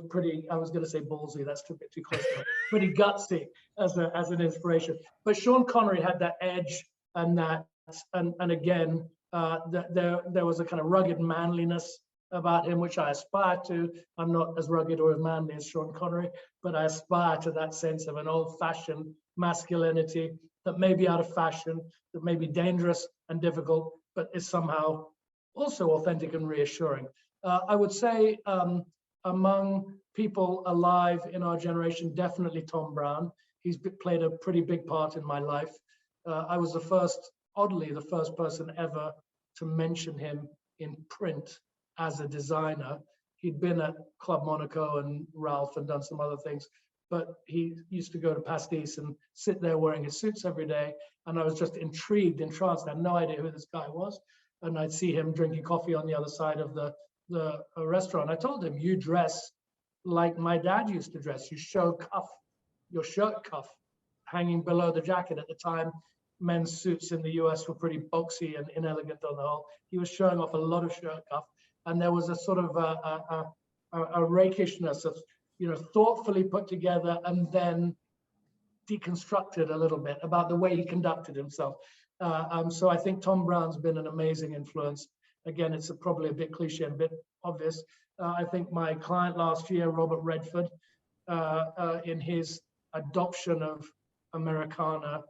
pretty, I was going to say ballsy, that's a bit too close to it, pretty gutsy as an inspiration. But Sean Connery had that edge, and again, there was a kind of rugged manliness about him, which I aspire to. I'm not as rugged or as manly as Sean Connery, but I aspire to that sense of an old-fashioned masculinity that may be out of fashion, that may be dangerous and difficult, but is somehow also authentic and reassuring. I would say among people alive in our generation, definitely Tom Brown. He's played a pretty big part in my life. I was oddly, the first person ever to mention him in print as a designer. He'd been at Club Monaco and Ralph and done some other things, but he used to go to Pastis and sit there wearing his suits every day. And I was just intrigued, entranced. I had no idea who this guy was. And I'd see him drinking coffee on the other side of the restaurant. I told him, you dress like my dad used to dress. You show your shirt cuff hanging below the jacket. At the time, men's suits in the US were pretty boxy and inelegant on the whole. He was showing off a lot of shirt cuff. And there was a sort of a rakishness of, thoughtfully put together and then deconstructed a little bit about the way he conducted himself. So I think Tom Brown's been an amazing influence. Again, it's probably a bit cliche and a bit obvious. I think my client last year, Robert Redford, in his adoption of Americana,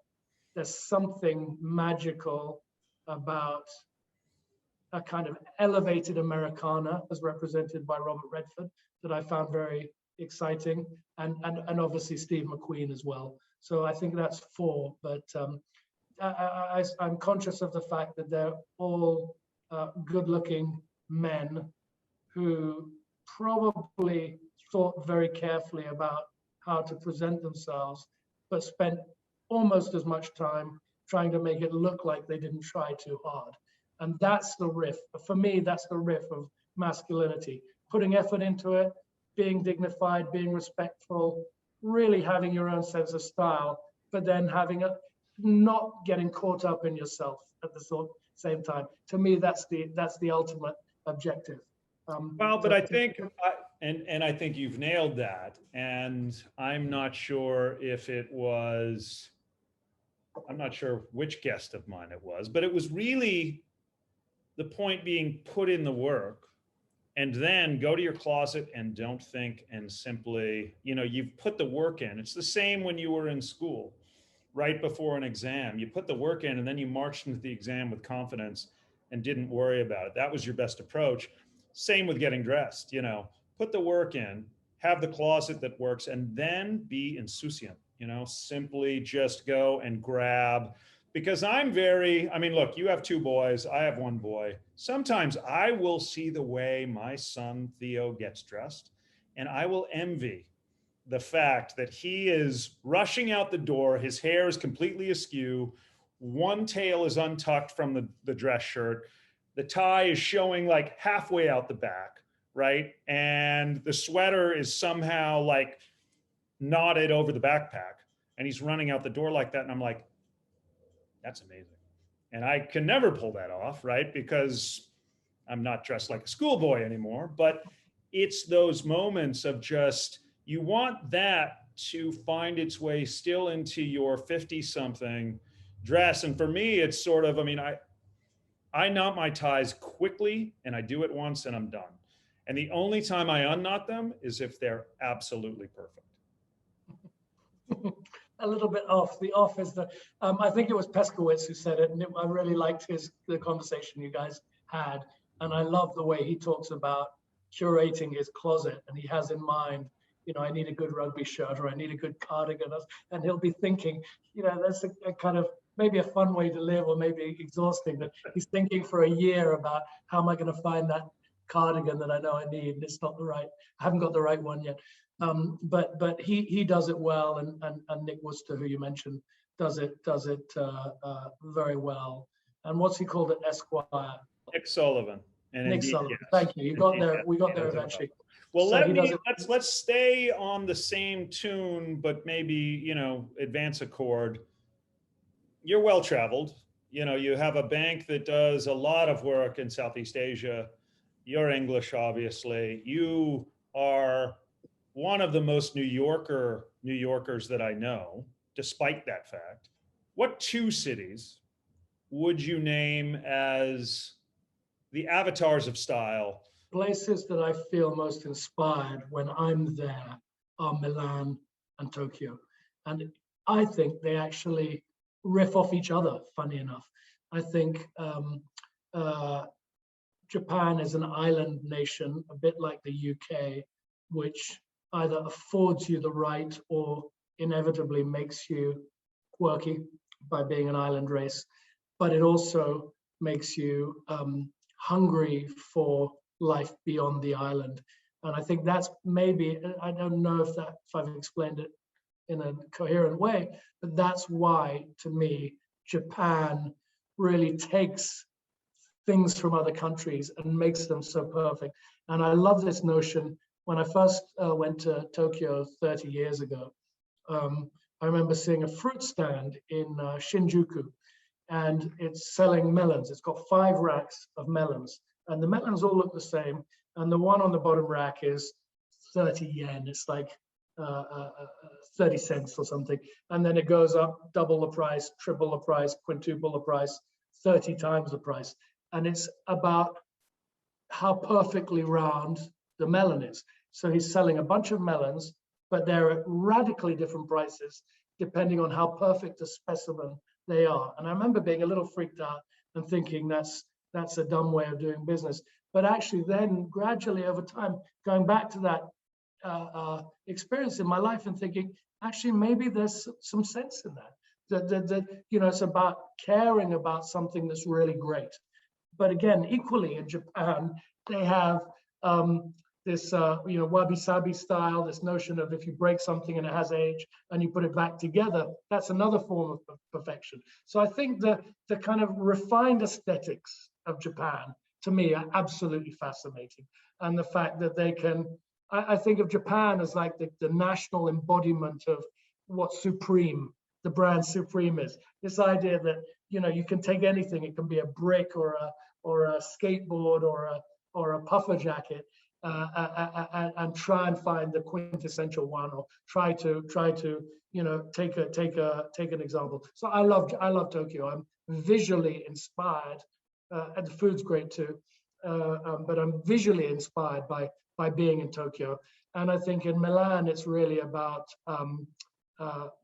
there's something magical about a kind of elevated Americana as represented by Robert Redford that I found very exciting, and obviously Steve McQueen as well. So I think that's 4, but I'm conscious of the fact that they're all good-looking men who probably thought very carefully about how to present themselves, but spent almost as much time trying to make it look like they didn't try too hard. And that's the riff. For me, that's the riff of masculinity. Putting effort into it, being dignified, being respectful, really having your own sense of style, but then not getting caught up in yourself at the same time. To me, that's the ultimate objective. Well, but I think, and I think you've nailed that. And I'm not sure if it was, I'm not sure which guest of mine it was, but it was really the point being put in the work and then go to your closet and don't think and simply, you've put the work in. It's the same when you were in school, right before an exam. You put the work in and then you marched into the exam with confidence and didn't worry about it. That was your best approach. Same with getting dressed, put the work in, have the closet that works, and then be insouciant, simply just go and grab. Because look, you have 2 boys, I have 1 boy. Sometimes I will see the way my son Theo gets dressed, and I will envy the fact that he is rushing out the door, his hair is completely askew, one tail is untucked from the dress shirt, the tie is showing like halfway out the back, right? And the sweater is somehow like knotted over the backpack, and he's running out the door like that. And I'm like, that's amazing. And I can never pull that off, right? Because I'm not dressed like a schoolboy anymore. But it's those moments of just, you want that to find its way still into your 50-something dress. And for me, it's sort of, I knot my ties quickly, and I do it once and I'm done. And the only time I unknot them is if they're absolutely perfect. A little bit off. The off is I think it was Peskowitz who said it, and I really liked the conversation you guys had. And I love the way he talks about curating his closet, and he has in mind, I need a good rugby shirt, or I need a good cardigan, and he'll be thinking, that's a kind of maybe a fun way to live, or maybe exhausting, but he's thinking for a year about how am I going to find that cardigan that I know I need, and it's not I haven't got the right one yet. But he does it well, and Nick Worcester, who you mentioned, does it very well. And what's he called it, Esquire? Nick Sullivan. And Nick Sullivan. Yes. Thank you. You got there. We got there eventually. Well, let's stay on the same tune, but maybe advance a chord. You're well traveled. You have a bank that does a lot of work in Southeast Asia. You're English, obviously. You are one of the most New Yorkers that I know, despite that fact. What 2 cities would you name as the avatars of style? Places that I feel most inspired when I'm there are Milan and Tokyo. And I think they actually riff off each other, funny enough. I think Japan is an island nation, a bit like the UK, which either affords you the right or inevitably makes you quirky by being an island race, but it also makes you hungry for life beyond the island. And I think that's maybe, I don't know if I've explained it in a coherent way, but that's why, to me, Japan really takes things from other countries and makes them so perfect. And I love this notion. When I first went to Tokyo 30 years ago, I remember seeing a fruit stand in Shinjuku, and it's selling melons. It's got 5 racks of melons, and the melons all look the same. And the one on the bottom rack is 30 yen. It's like 30 cents or something. And then it goes up double the price, triple the price, quintuple the price, 30 times the price. And it's about how perfectly round the melon is. So he's selling a bunch of melons, but they're at radically different prices depending on how perfect a specimen they are. And I remember being a little freaked out and thinking that's a dumb way of doing business. But actually then gradually over time, going back to that experience in my life and thinking, actually, maybe there's some sense in that. That it's about caring about something that's really great. But again, equally in Japan, They have this wabi-sabi style, this notion of if you break something and it has age and you put it back together, that's another form of perfection. So I think the kind of refined aesthetics of Japan, to me, are absolutely fascinating. And the fact that they can, I think of Japan as like the national embodiment of what Supreme, the brand Supreme is. This idea that, you can take anything, it can be a brick or a skateboard or a puffer jacket, and try and find the quintessential one, or try to take an example. So I love Tokyo. I'm visually inspired, and the food's great too. But I'm visually inspired by being in Tokyo. And I think in Milan it's really about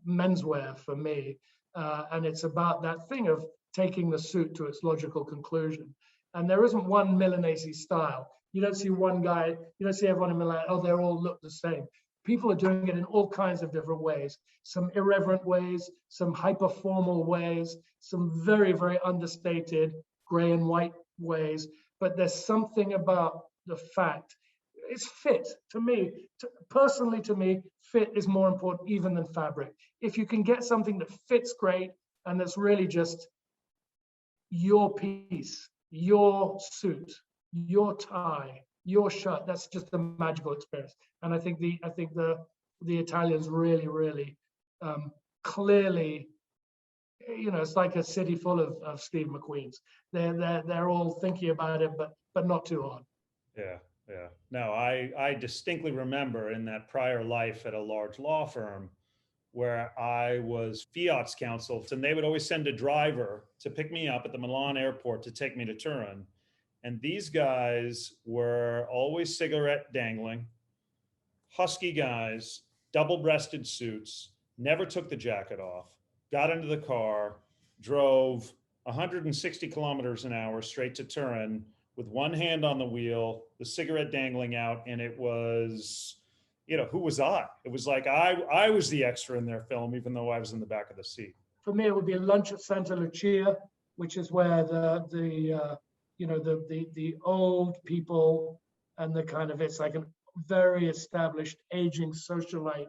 menswear for me, and it's about that thing of taking the suit to its logical conclusion. And there isn't one Milanese style. You don't see one guy, you don't see everyone in Milan, oh, they all look the same. People are doing it in all kinds of different ways, some irreverent ways, some hyper formal ways, some very, very understated gray and white ways. But there's something about the fact, it's fit. To me, personally to me, fit is more important even than fabric. If you can get something that fits great and that's really just your piece, your suit, your tie, your shirt, that's just a magical experience. And I think the Italians really clearly, it's like a city full of Steve McQueens. They're all thinking about it, but not too hard. Yeah. No, I distinctly remember in that prior life at a large law firm where I was fiat's counsel, and they would always send a driver to pick me up at the Milan airport to take me to Turin. And these guys were always cigarette dangling, husky guys, double-breasted suits, never took the jacket off, got into the car, drove 160 kilometers an hour straight to Turin with one hand on the wheel, the cigarette dangling out, and it was, who was I? It was like I was the extra in their film, even though I was in the back of the seat. For me, it would be a lunch at Santa Lucia, which is where the old people and the kind of, it's like a very established aging socialite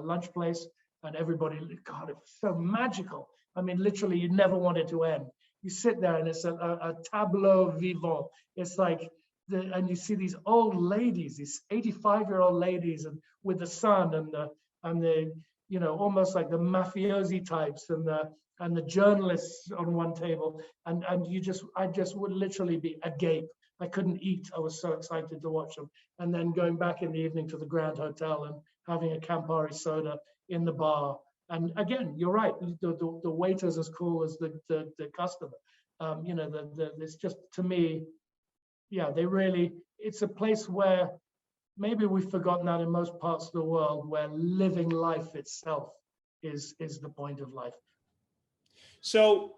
lunch place, and everybody, God, it was so magical. I mean, literally, you never want it to end. You sit there and it's a tableau vivant. It's like, and you see these old ladies, these 85-year-old ladies, and with the son and the almost like the mafiosi types and the journalists on one table, and I just would literally be agape. I couldn't eat. I was so excited to watch them. And then going back in the evening to the Grand Hotel and having a Campari soda in the bar. And again, you're right. The waiter's as cool as the customer. It's just, to me, yeah, it's a place where maybe we've forgotten that in most parts of the world, where living life itself is the point of life. So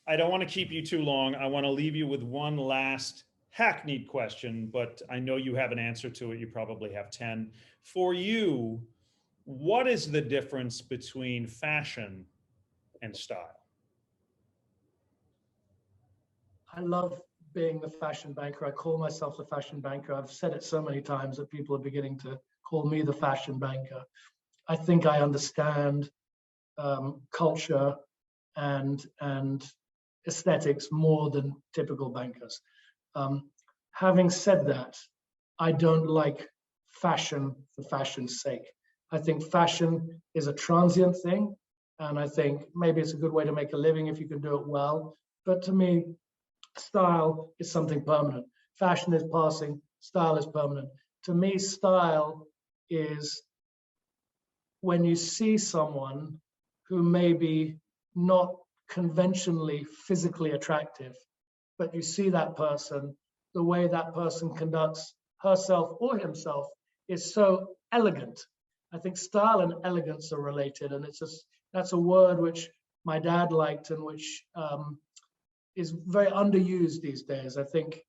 I don't want to keep you too long. I want to leave you with one last hackneyed question, but I know you have an answer to it. You probably have 10. For you, what is the difference between fashion and style? I love being the fashion banker. I call myself the fashion banker. I've said it so many times that people are beginning to call me the fashion banker. I think I understand culture and aesthetics more than typical bankers. Having said that, I don't like fashion for fashion's sake. I think fashion is a transient thing, and I think maybe it's a good way to make a living if you can do it well. But to me, style is something permanent. Fashion is passing, style is permanent. To me, style is when you see someone who may be not conventionally physically attractive, but you see that person, the way that person conducts herself or himself is so elegant. I think style and elegance are related, and that's a word which my dad liked and which is very underused these days. I think,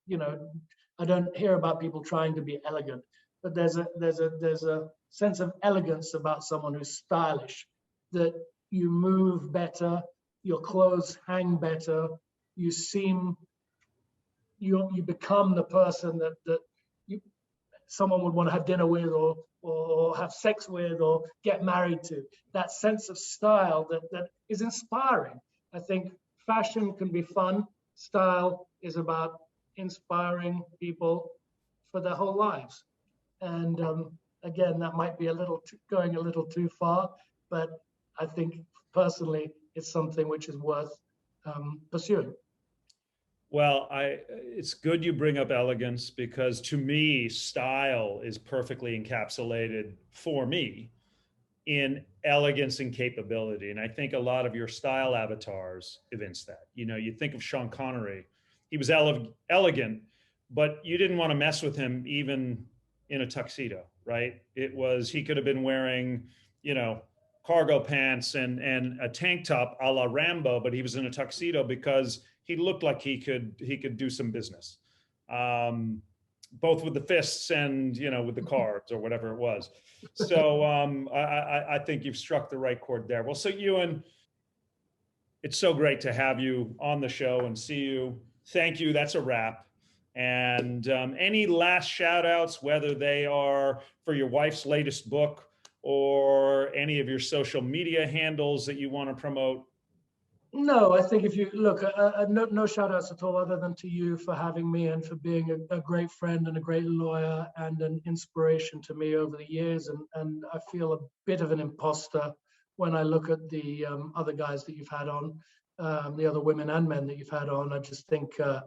I don't hear about people trying to be elegant, but there's a sense of elegance about someone who's stylish, that you move better, your clothes hang better, you seem you become the person that someone would want to have dinner with, or have sex with, or get married to. That sense of style that is inspiring. I think fashion can be fun. Style is about inspiring people for their whole lives. And again, that might be going a little too far, but I think personally it's something which is worth pursuing. Well, it's good you bring up elegance, because to me, style is perfectly encapsulated for me in elegance and capability. And I think a lot of your style avatars evince that. You think of Sean Connery, he was elegant, but you didn't want to mess with him even in a tuxedo, right? He could have been wearing, cargo pants and a tank top a la Rambo, but he was in a tuxedo because he looked like he could do some business, both with the fists and with the cards or whatever it was. So I think you've struck the right chord there. Well, so Euan, it's so great to have you on the show and see you. Thank you. That's a wrap. And any last shout outs, whether they are for your wife's latest book or any of your social media handles that you want to promote? No, I think if you look, no shout outs at all, other than to you for having me and for being a great friend and a great lawyer and an inspiration to me over the years. And I feel a bit of an imposter when I look at the other guys that you've had on, the other women and men that you've had on. I just think, I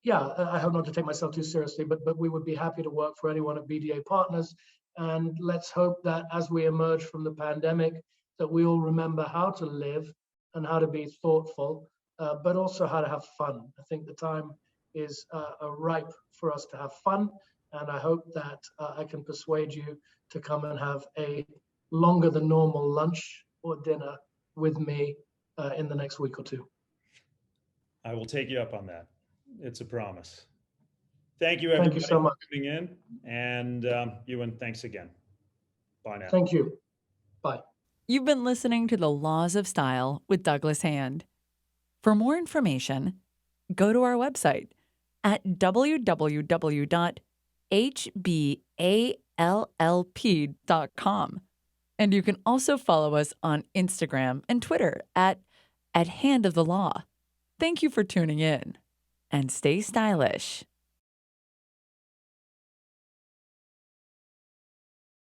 hope not to take myself too seriously, but we would be happy to work for anyone at BDA Partners. And let's hope that as we emerge from the pandemic, that we all remember how to live and how to be thoughtful, but also how to have fun. I think the time is ripe for us to have fun. And I hope that I can persuade you to come and have a longer than normal lunch or dinner with me in the next week or two. I will take you up on that. It's a promise. Thank you, everybody, Thank you so much. for tuning in. And Euan, thanks again. Bye now. Thank you. Bye. You've been listening to The Laws of Style with Douglas Hand. For more information, go to our website at www.hballp.com. And you can also follow us on Instagram and Twitter at Hand of the Law. Thank you for tuning in, and stay stylish.